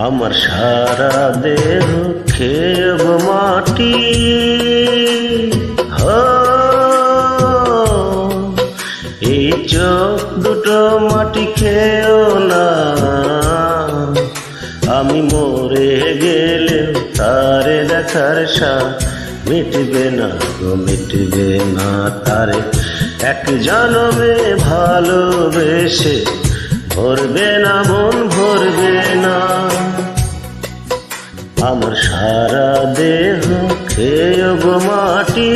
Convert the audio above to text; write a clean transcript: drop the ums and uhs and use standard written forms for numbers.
আমার সারা দেহ খেয়ে গো মাটি, এই চোখ দুটো মাটি খেয়েও না। আমি মরে গেলে তারে দেখার স্বাদ মিটবে না গো, মিটবে না তারে এক জনমে ভালোবেসে ভরবে না মন, ভরবে না। আমার সারা দেহ খেয়ে গো মাটি।